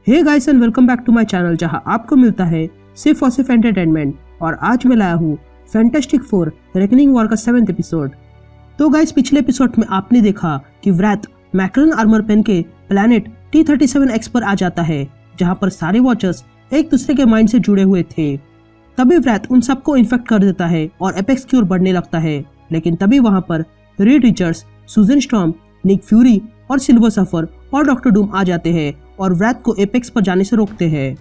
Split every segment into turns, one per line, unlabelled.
Hey guys and welcome back to my channel, जहां आपको मिलता है सिर्फ और सिर्फ एंटरटेनमेंट। और आज मैं लाया हूँ फैंटास्टिक फोर रेकनिंग वॉर का 7th एपिसोड। तो गाइस, पिछले एपिसोड में आपने देखा कि व्रैथ मैकरन आर्मर पहन के प्लैनेट T-37X पर आ जाता है, जहां पर सारे वॉचर्स एक दूसरे के माइंड से जुड़े हुए थे। तभी व्रैथ उन सबको इन्फेक्ट कर देता है और एपेक्स की ओर बढ़ने लगता है। लेकिन तभी वहां पर रीड रिचर्ड्स, सुजन स्टॉर्म, निक फ्यूरी और सिल्वर सफर और डॉक्टर डूम आ जाते हैं और व्रैथ को एपेक्स पर जाने से रोकते हैं।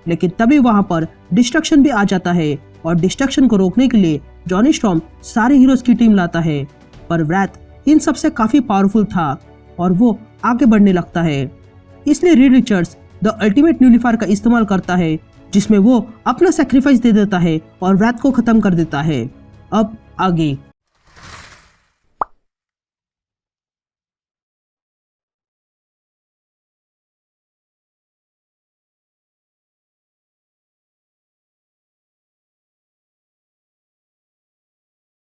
लेकिन तभी वहां पर डिस्ट्रक्शन भी आ जाता है और डिस्ट्रक्शन को रोकने के लिए जॉनी स्टॉर्म सारे हीरोज की टीम लाता है। पर व्रैथ इन सबसे काफी पावरफुल था और वो आगे बढ़ने लगता है। इसलिए रीड रिचर्ड्स द अल्टीमेट न्यूलिफायर का इस्तेमाल करता है, जिसमें वो अपना सेक्रीफाइस दे देता है और व्रैथ को खत्म कर देता है। अब आगे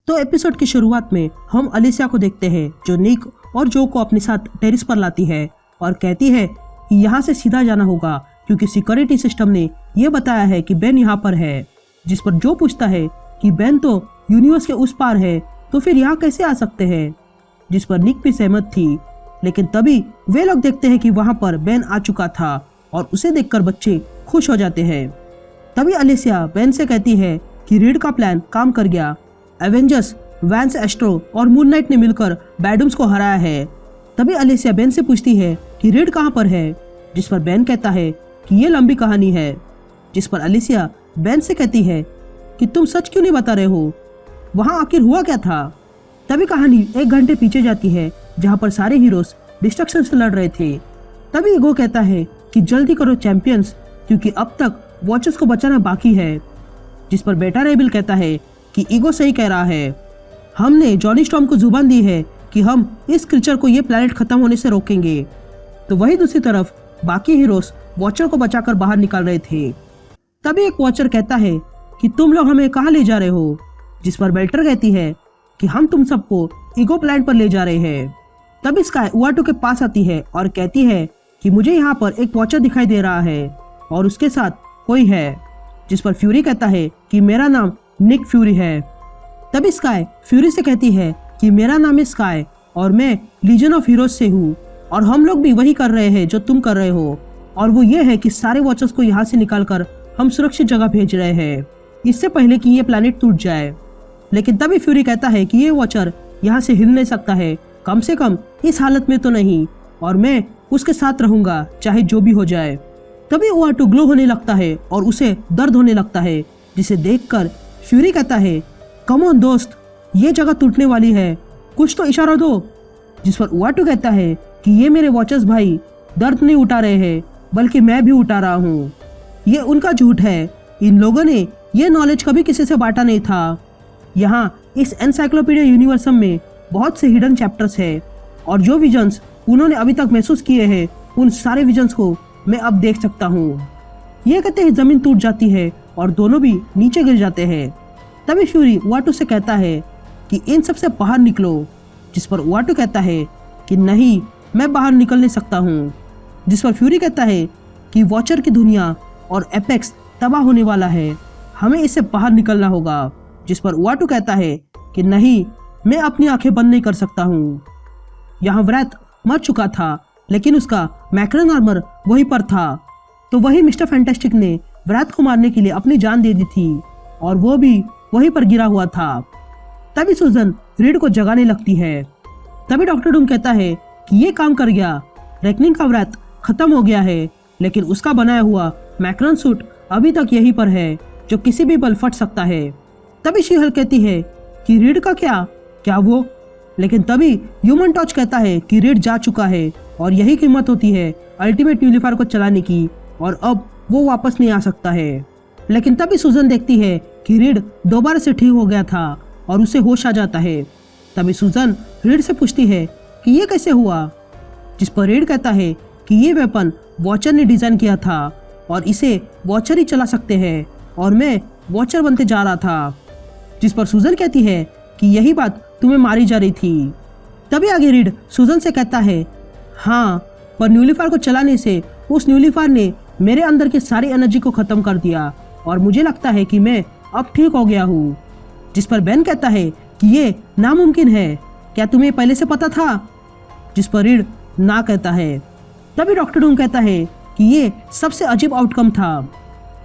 तो एपिसोड की शुरुआत में हम अलिसिया को देखते हैं, जो निक और जो को अपने साथ टेरिस पर लाती है और कहती है कि यहाँ से सीधा जाना होगा क्योंकि सिक्योरिटी सिस्टम ने यह बताया है कि बेन यहाँ पर है। जिस पर जो पूछता है कि बेन तो यूनिवर्स के उस पार है, तो फिर यहाँ कैसे आ सकते हैं। जिस पर निक भी सहमत थी। लेकिन तभी वे लोग देखते हैं कि वहां पर बेन आ चुका था और उसे देखकर बच्चे खुश हो जाते हैं। तभी अलिसिया बेन से कहती है कि रीड का प्लान काम कर गया। एवेंजर्स, वैंस एस्ट्रो और मून नाइट ने मिलकर बैडूम्स को हराया है। तभी अलिसिया बेन से पूछती है कि रीड कहाँ पर है, जिस पर बेन कहता है कि ये लंबी कहानी है। जिस पर अलिसिया बेन से कहती है कि तुम सच क्यों नहीं बता रहे हो, वहां आखिर हुआ क्या था। तभी कहानी 1 घंटे पीछे जाती है, जहां पर सारे हीरोज डिस्ट्रक्शन से लड़ रहे थे। तभी ईगो कहता है कि जल्दी करो चैंपियंस, क्योंकि अब तक वॉचर्स को बचाना बाकी है। जिस पर बेटा रेबिल कहता है कि ईगो सही कह रहा है, हमने जॉनी स्टॉर्म को जुबान दी है कि हम इस क्रीचर को ये प्लैनेट खत्म होने से रोकेंगे। तो वही दूसरी तरफ बाकी हीरोज वॉचर को बचाकर बाहर निकाल रहे थे। तभी एक वॉचर कहता है कि तुम लोग हमें कहाँ ले जा रहे हो, जिस पर बेल्टर कहती है कि हम तुम सबको ईगो प्लैनेट पर ले जा रहे हैं। तभी स्काई उआटू के पास आती है और कहती है कि मुझे यहाँ पर एक वॉचर दिखाई दे रहा है और उसके साथ कोई है। जिस पर फ्यूरी कहता है कि मेरा नाम निक फ्यूरी है। तभी स्काई फ्यूरी से कहती है कि मेरा नाम है स्काई और मैं लीजन ऑफ हीरोज से हूँ और हम लोग भी वही कर रहे हैं जो तुम कर रहे हो, और वो ये है कि सारे वॉचर्स को यहाँ से निकालकर हम सुरक्षित जगह भेज रहे हैं, इससे पहले कि ये प्लैनेट टूट जाए। लेकिन तभी फ्यूरी कहता है कि ये वॉचर यहाँ से हिल नहीं सकता है, कम से कम इस हालत में तो नहीं, और मैं उसके साथ रहूंगा चाहे जो भी हो जाए। तभी उआटू ग्लो होने लगता है और उसे दर्द होने लगता है, जिसे देखकर फ्यूरी कहता है कम ऑन दोस्त, ये जगह टूटने वाली है, कुछ तो इशारा दो। जिस पर उआटू कहता है कि ये मेरे वॉचर्स भाई दर्द नहीं उठा रहे हैं, बल्कि मैं भी उठा रहा हूँ। ये उनका झूठ है, इन लोगों ने ये नॉलेज कभी किसी से बांटा नहीं था। यहाँ इस एनसाइक्लोपीडिया यूनिवर्सम में बहुत से हिडन चैप्टर्स है और जो विजन्स उन्होंने अभी तक महसूस किए हैं, उन सारे विजन्स को मैं अब देख सकता हूँ। ये कहते ही जमीन टूट जाती है और दोनों भी नीचे गिर जाते हैं। तभी फ्यूरी उआटू से कहता है कि इन सब से बाहर निकलो। जिस पर उआटू कहता है कि नहीं, मैं बाहर निकल नहीं सकता हूँ। जिस पर फ्यूरी कहता है कि वॉचर की दुनिया और एपेक्स तबाह होने वाला है, हमें इससे बाहर निकलना होगा। जिस पर उआटू कहता है कि नहीं, मैं अपनी आंखें बंद नहीं कर सकता हूँ। यहाँ व्रैथ मर चुका था, लेकिन उसका मैकरन आर्मर वहीं पर था। तो वही मिस्टर फैंटास्टिक ने व्रैथ को मारने के लिए अपनी जान दे दी थी और वो भी वहीं पर गिरा हुआ था। तभी सुजन रीड को जगाने लगती है। तभी डॉक्टर डूम कहता है कि ये काम कर गया, रेकनिंग का व्रैथ खत्म हो गया है, लेकिन उसका बनाया हुआ मैकरन सूट अभी तक यहीं पर है, जो किसी भी पल फट सकता है। तभी शी-हल्क कहती है कि रीड का क्या वो। लेकिन तभी ह्यूमन टॉर्च कहता है कि रीड जा चुका है और यही कीमत होती है अल्टीमेट न्यूलिफायर को चलाने की, और अब वो वापस नहीं आ सकता है। लेकिन तभी सुजन देखती है कि रीड दोबारा से ठीक हो गया था और उसे होश आ जाता है। तभी सुजन रीड से पूछती है कि ये कैसे हुआ। जिस पर रीड कहता है कि ये वेपन वॉचर ने डिजाइन किया था और इसे वॉचर ही चला सकते हैं और मैं वॉचर बनते जा रहा था। जिस पर सुजन कहती है कि यही बात तुम्हें मारी जा रही थी। तभी आगे रीड सुजन से कहता है हाँ, पर न्यूलिफायर को चलाने से उस न्यूलीफायर ने मेरे अंदर की सारी एनर्जी को खत्म कर दिया और मुझे लगता है कि मैं अब ठीक हो गया हूँ। जिस पर बेन कहता है कि ये नामुमकिन है, क्या तुम्हें पहले से पता था? जिस पर रीड ना कहता है। तभी डॉक्टर डूम कहता है कि ये सबसे अजीब आउटकम था।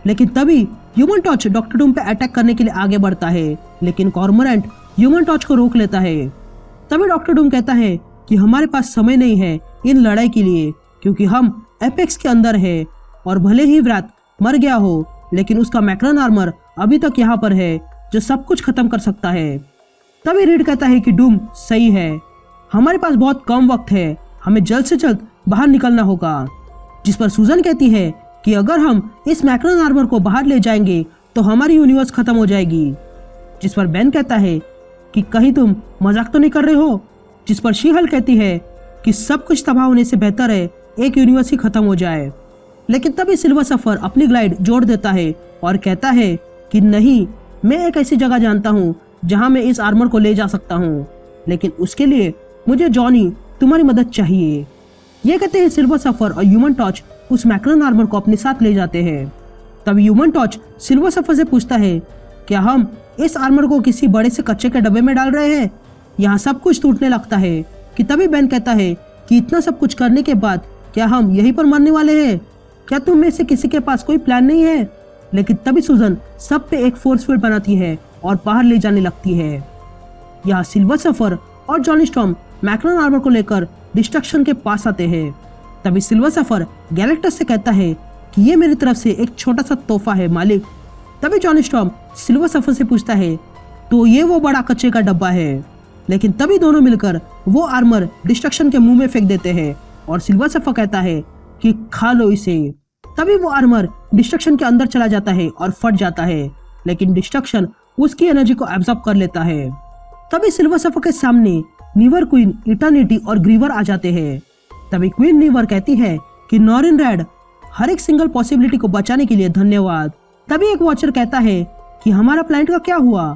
लेकिन तभी ह्यूमन टॉर्च डॉक्टर डूम पे अटैक करने के लिए आगे बढ़ता है, लेकिन कॉर्मोरेंट ह्यूमन टॉर्च को रोक लेता है। तभी डॉक्टर डूम कहता है कि हमारे पास समय नहीं है इन लड़ाई के लिए, क्योंकि हम एपेक्स के अंदर है और भले ही व्राथ मर गया हो, लेकिन उसका मैक्रन आर्मर अभी तक यहाँ पर है जो सब कुछ खत्म कर सकता है। तभी रीड कहता है कि डूम सही है, हमारे पास बहुत कम वक्त है, हमें जल्द से जल्द बाहर निकलना होगा। जिस पर सूजन कहती है कि अगर हम इस मैक्रन आर्मर को बाहर ले जाएंगे तो हमारी यूनिवर्स खत्म हो जाएगी। जिस पर बेन कहता है कि कहीं तुम मजाक तो नहीं कर रहे हो? जिस पर शी-हल्क कहती है कि सब कुछ तबाह होने से बेहतर है एक यूनिवर्स ही खत्म हो जाए। लेकिन तभी सिल्वर सफर अपनी ग्लाइड जोड़ देता है और कहता है कि नहीं, मैं एक ऐसी जगह जानता हूँ जहाँ मैं इस आर्मर को ले जा सकता हूँ, लेकिन उसके लिए मुझे जॉनी तुम्हारी मदद चाहिए। ये कहते हैं सिल्वर सफर और ह्यूमन टॉर्च उस मैक्रन आर्मर को अपने साथ ले जाते हैं। तब ह्यूमन टॉर्च सिल्वर सफर से पूछता है, क्या हम इस आर्मर को किसी बड़े से कच्चे के डब्बे में डाल रहे हैं? यहाँ सब कुछ टूटने लगता है कि तभी बेन कहता है कि इतना सब कुछ करने के बाद क्या हम यहीं पर मरने वाले हैं? क्या तुम में से किसी के पास कोई प्लान नहीं है? लेकिन तभी सूजन सब पे एक फोर्स फील्ड बनाती है और बाहर ले जाने लगती है। यहाँ सिल्वर सफर और जॉनी स्टॉर्म मैक्रन आर्मर को लेकर डिस्ट्रक्शन के पास आते हैं। तभी सिल्वर सफर गैलेक्टस से कहता है कि ये मेरी तरफ से एक छोटा सा तोहफा है मालिक। तभी जॉनी स्टॉर्म सिल्वर सफर से पूछता है, तो ये वो बड़ा कच्चे का डब्बा है? लेकिन तभी दोनों मिलकर वो आर्मर डिस्ट्रक्शन के मुंह में फेंक देते हैं और सिल्वर सफर कहता है कि खा लो इसे। तभी वो आर्मर डिस्ट्रक्शन के अंदर चला जाता है और फट जाता है, लेकिन डिस्ट्रक्शन उसकी एनर्जी को एब्जॉर्ब कर लेता है। तभी सिल्वर सफर के सामने नीवर, क्वीन, इटर्निटी और ग्रीवर आ जाते हैं। तभी क्वीन नीवर कहती है कि नॉरिन रेड, हर एक सिंगल पॉसिबिलिटी को बचाने के लिए धन्यवाद। तभी एक वॉचर कहता है कि हमारा प्लैनेट का क्या हुआ?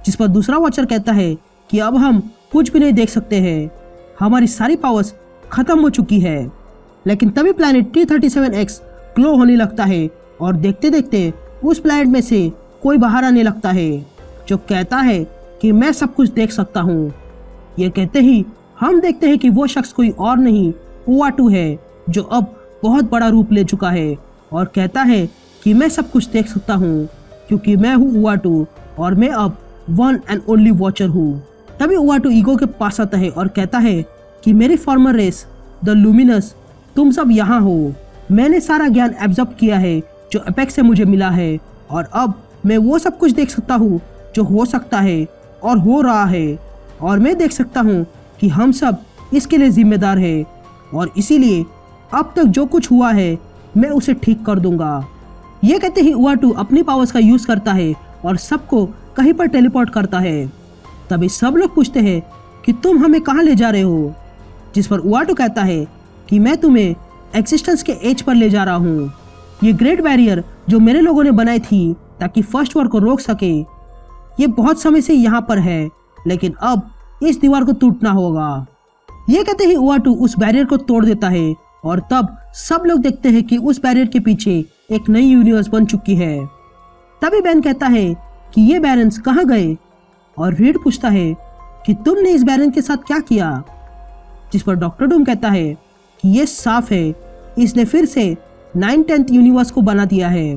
जिस पर दूसरा वॉचर कहता है कि अब हम कुछ भी नहीं देख सकते हैं, हमारी सारी पावर्स खत्म हो चुकी है। लेकिन तभी प्लैनेट T-37X ग्लो होने लगता है और देखते देखते उस प्लैनेट में से कोई बाहर आने लगता है जो कहता है कि मैं सब कुछ देख सकता हूँ। ये कहते ही हम देखते हैं कि वो शख्स कोई और नहीं, उआटू है, जो अब बहुत बड़ा रूप ले चुका है और कहता है कि मैं सब कुछ देख सकता हूँ क्योंकि मैं हूँ उआटू और मैं अब वन एंड ओनली वॉचर हूँ। तभी उआटू ईगो के पास आता है और कहता है कि मेरी फॉर्मर रेस द लुमिनस, तुम सब यहाँ हो। मैंने सारा ज्ञान एब्जॉर्ब किया है जो एपेक्स से मुझे मिला है और अब मैं वो सब कुछ देख सकता हूँ जो हो सकता है और हो रहा है, और मैं देख सकता हूँ कि हम सब इसके लिए जिम्मेदार है और इसीलिए अब तक जो कुछ हुआ है मैं उसे ठीक कर दूंगा। ये कहते ही उआटू अपनी पावर्स का यूज करता है और सबको कहीं पर टेलीपोर्ट करता है। तभी सब लोग पूछते हैं कि तुम हमें कहाँ ले जा रहे हो? जिस पर उआटू कहता है कि मैं तुम्हें एक्सिस्टेंस के एज पर ले जा रहा हूँ। ये ग्रेट बैरियर जो मेरे लोगों ने बनाई थी ताकि फर्स्ट वॉर को रोक सके, ये बहुत समय से यहाँ पर है, लेकिन अब इस दीवार को टूटना होगा। ये कहते ही उआटू उस बैरियर को तोड़ देता है और तब सब लोग देखते हैं कि उस बैरियर के पीछे एक नई यूनिवर्स बन चुकी है। तभी बेन कहता है कि ये बैरन्स कहाँ गए और रीड पूछता है कि तुमने इस बैरन के साथ क्या किया? जिस पर डॉक्टर डूम कहता है कि ये साफ है, इसने फिर से 9/10 यूनिवर्स को बना दिया है।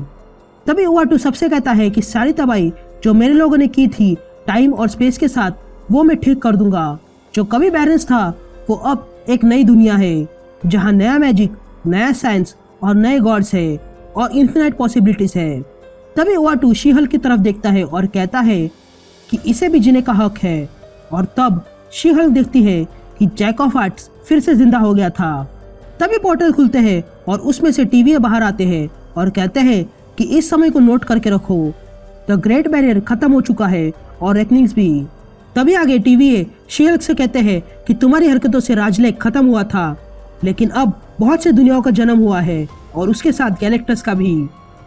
तभी उआटू सबसे कहता है कि सारी तबाही जो मेरे लोगों ने की थी टाइम और स्पेस के साथ, वो मैं ठीक कर दूंगा। जो कभी बैलेंस था वो अब एक नई दुनिया है जहाँ नया मैजिक, नया साइंस और नए गॉड्स है और इन्फिनाइट पॉसिबिलिटीज है। तभी उआटू शी-हल्क की तरफ देखता है और कहता है कि इसे भी जीने का हक है, और तब शी-हल्क देखती है कि जैक ऑफ आर्ट्स फिर से जिंदा हो गया था। तभी पोर्टल खुलते हैं और उसमें से टीवीए बाहर आते हैं और कहते हैं कि इस समय को नोट करके रखो, द ग्रेट बैरियर खत्म हो चुका है और रेकनिंग्स भी। तभी आगे टीवीए शी-हल्क से कहते हैं कि तुम्हारी हरकतों से राजलेक खत्म हुआ था, लेकिन अब बहुत से दुनियाओं का जन्म हुआ है और उसके साथ गैलेक्टस का भी।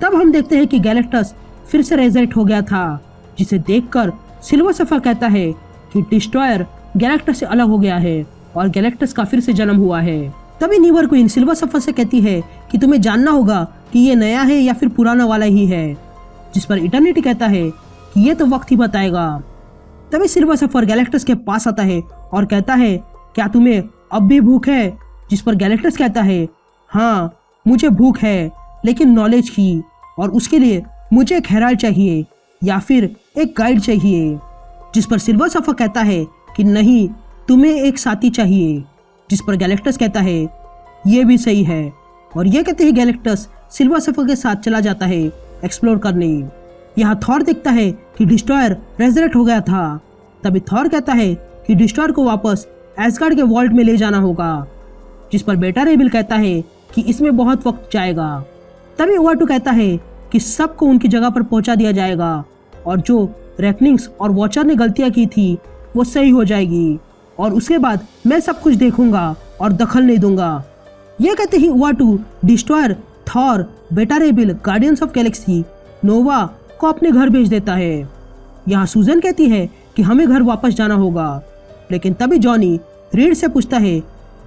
तब हम देखते हैं कि गैलेक्टस फिर से रेजरेक्ट हो गया था, जिसे देखकर सिल्वर सफर कहता है कि डिस्ट्रॉयर गैलेक्टस से अलग हो गया है और गैलेक्टस का फिर से जन्म हुआ है। तभी नीवर क्वीन सिल्वर सफर से कहती है कि तुम्हें जानना होगा कि ये नया है या फिर पुराना वाला ही है, जिस पर इटर्निटी कहता है कि ये तो वक्त ही बताएगा। तभी सिल्वर सफर गैलेक्टस के पास आता है और कहता है, क्या तुम्हें अब भी भूख है? जिस पर गैलेक्टस कहता है, हाँ मुझे भूख है, लेकिन नॉलेज की, और उसके लिए मुझे एक हेराल्ड चाहिए या फिर एक गाइड चाहिए। जिस पर सिल्वर सफर कहता है कि नहीं, तुम्हें एक साथी चाहिए। जिस पर गैलेक्टस कहता है, ये भी सही है, और ये कहते ही गैलेक्टस सिल्वर सफर के साथ चला जाता है एक्सप्लोर करने। यहाँ थॉर देखता है कि डिस्ट्रॉयर रेजरेक्ट हो गया था। तभी थॉर कहता है कि डिस्ट्रॉयर को वापस एस्गार्ड के वॉल्ट में ले जाना होगा। जिस पर बेटा रेबिल कहता है कि इसमें बहुत वक्त जाएगा। तभी ओवाटू कहता है कि सबको उनकी जगह पर पहुंचा दिया जाएगा और जो रेकनिंग्स और वॉचर ने गलतियां की थी वो सही हो जाएगी, और उसके बाद मैं सब कुछ देखूंगा और दखल नहीं दूंगा। ये कहते ही ओवाटू डिस्ट्रॉयर, थॉर, बेटा रेबिल, गार्डियंस ऑफ गैलेक्सी, नोवा को अपने घर भेज देता है। यहाँ सूजन कहती है कि हमें घर वापस जाना होगा, लेकिन तभी जॉनी रीड से पूछता है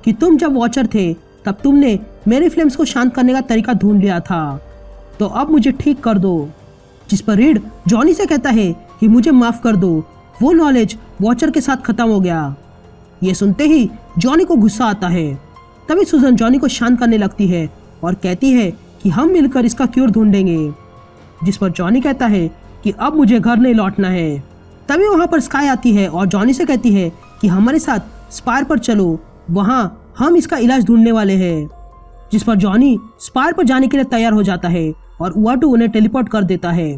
कि तुम जब वॉचर थे तब तुमने मेरी फ्लेम्स को शांत करने का तरीका ढूंढ लिया था, तो अब मुझे ठीक कर दो। जिस पर रीड जॉनी से कहता है कि मुझे माफ कर दो, वो नॉलेज वॉचर के साथ खत्म हो गया। ये सुनते ही जॉनी को गुस्सा आता है। तभी सूजन जॉनी को शांत करने लगती है और कहती है कि हम मिलकर इसका क्योर ढूंढेंगे। जिस पर जॉनी कहता है कि अब मुझे घर नहीं लौटना है। तभी वहां पर स्काई आती है और जॉनी से कहती है कि हमारे साथ स्पायर पर चलो, वहां हम इसका इलाज ढूंढने वाले हैं। जिस पर जॉनी स्पायर पर जाने के लिए तैयार हो जाता है और ओवाटू उन्हें टेलीपोर्ट कर देता है।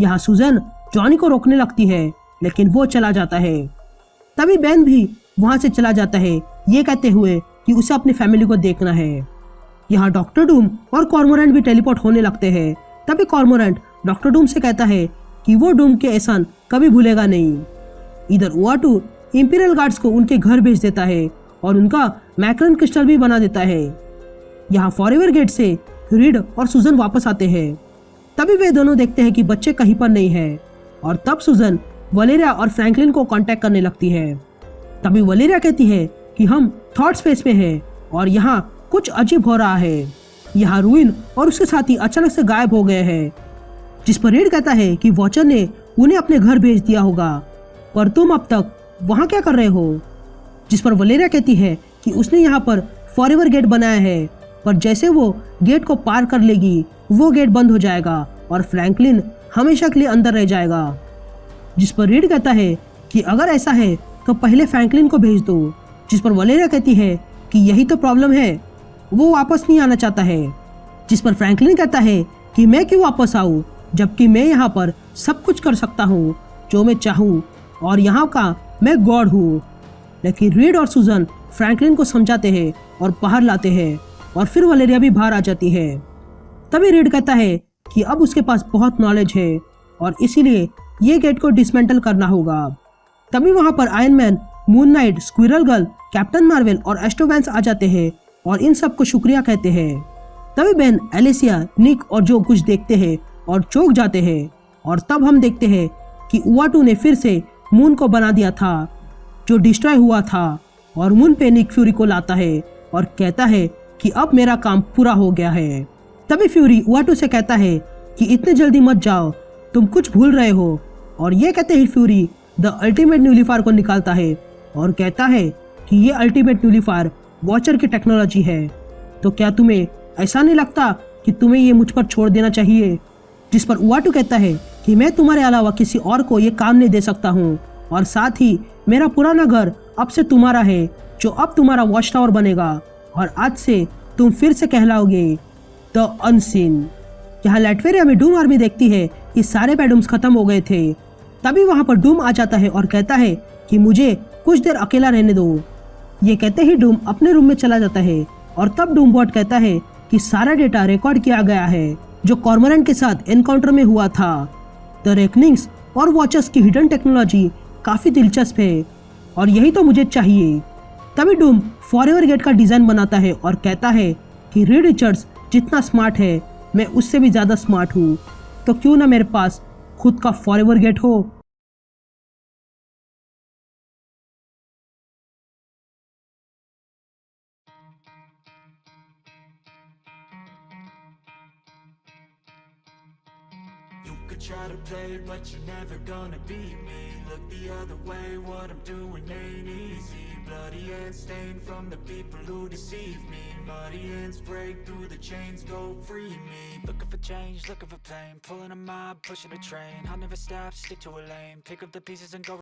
यहाँ सूजन जॉनी को रोकने लगती है, लेकिन वो चला जाता है। तभी बेन भी वहां से चला जाता है, ये कहते हुए कि उसे अपनी फैमिली को देखना है। यहाँ डॉक्टर डूम और कॉर्मोरेंट भी टेलीपोर्ट होने लगते हैं। तभी कॉर्मोरेंट डॉक्टर डूम से कहता है कि वो डूम के एहसान कभी भूलेगा नहीं। इधर ओवाटू इंपीरियल गार्ड्स को उनके घर भेज देता है और उनका मैक्रन क्रिस्टल भी बना देता है। यहाँ फॉरएवर गेट से रीड और सूजन वापस आते हैं। तभी वे दोनों देखते हैं कि बच्चे कहीं पर नहीं है, और तब सूजन वलेरिया और फ्रैंकलिन को कांटेक्ट करने लगती है। तभी वलेरिया कहती है कि हम थॉट स्पेस में हैं और यहाँ कुछ अजीब हो रहा है। यहाँ रूइन और उसके साथी अचानक से गायब हो गए हैं। जिस पर रीड कहता है कि वॉचर ने उन्हें अपने घर भेज दिया होगा, पर तुम अब तक वहां क्या कर रहे हो? जिस पर वलेरिया कहती है कि उसने यहाँ पर फॉरएवर गेट बनाया है, पर जैसे वो गेट को पार कर लेगी वो गेट बंद हो जाएगा और फ्रैंकलिन हमेशा के लिए अंदर रह जाएगा। जिस पर रीड कहता है कि अगर ऐसा है तो पहले फ्रैंकलिन को भेज दो। जिस पर वलेरिया कहती है कि यही तो प्रॉब्लम है, वो वापस नहीं आना चाहता है। जिस पर फ्रैंकलिन कहता है कि मैं क्यों वापस आऊँ, जबकि मैं यहाँ पर सब कुछ कर सकता हूँ जो मैं चाहूँ, और यहाँ का मैं गॉड हूँ। लेकिन रीड और सूजन फ्रैंकलिन को समझाते हैं और बाहर लाते हैं, और फिर वलेरिया भी बाहर आ जाती है। तभी रीड कहता है कि अब उसके पास बहुत नॉलेज है और इसीलिए ये गेट को डिसमेंटल करना होगा। तभी वहां पर iron man, moon night, squirrel girl, captain Marvel और एस्ट्रोवैंस आ जाते हैं और इन सबको शुक्रिया कहते हैं। तभी बेन, एलिसिया, निक और जो कुछ देखते हैं और चौंक जाते हैं, और तब हम देखते हैं कि ओवाटू ने फिर से मून को बना दिया था जो डिस्ट्रॉय हुआ था, और मून पे निक फ्यूरी को लाता है और कहता है कि अब मेरा काम पूरा हो गया है। तभी फ्यूरी ओवाटू से कहता है कि इतने जल्दी मत जाओ, तुम कुछ भूल रहे हो, और ये कहते ही फ्यूरी द अल्टीमेट न्यूलीफायर को निकालता है और कहता है कि ये अल्टीमेट न्यूलीफायर वॉचर की टेक्नोलॉजी है, तो क्या तुम्हें ऐसा नहीं लगता कि तुम्हें ये मुझ पर छोड़ देना चाहिए? जिस पर ओवाटू कहता है कि मैं तुम्हारे अलावा किसी और को ये काम नहीं दे सकता हूँ, और साथ ही मेरा पुराना घर अब से तुम्हारा है, जो अब तुम्हारा वॉच टावर बनेगा, और आज से तुम फिर से कहलाओगे द अनसीन। यहाँ लैटवेरिया में डूम आर्मी देखती है कि सारे बैडूम्स खत्म हो गए थे। तभी वहां पर डूम आ जाता है और कहता है कि मुझे कुछ देर अकेला रहने दो। ये कहते ही डूम अपने रूम में चला जाता है, और तब डूम बॉट कहता है कि सारा डेटा रिकॉर्ड किया गया है जो कॉर्मोरेंट के साथ एनकाउंटर में हुआ था। द रेकनिंग्स और वॉचर्स की हिडन टेक्नोलॉजी काफी दिलचस्प है और यही तो मुझे चाहिए। तभी डूम फॉरएवर गेट का डिजाइन बनाता है और कहता है कि रीड रिचर्ड्स जितना स्मार्ट है मैं उससे भी ज्यादा स्मार्ट हूँ, तो क्यों ना मेरे पास खुद का फॉरएवर गेट हो।
could try to play, but you're never gonna beat me. Look the other way, what I'm doing ain't easy. Bloody hands stained from the people who deceive me. Muddy hands break through the chains, go free me. Looking for change, looking for pain, pulling a mob, pushing a train. I'll never stop, stick to a lane, pick up the pieces and go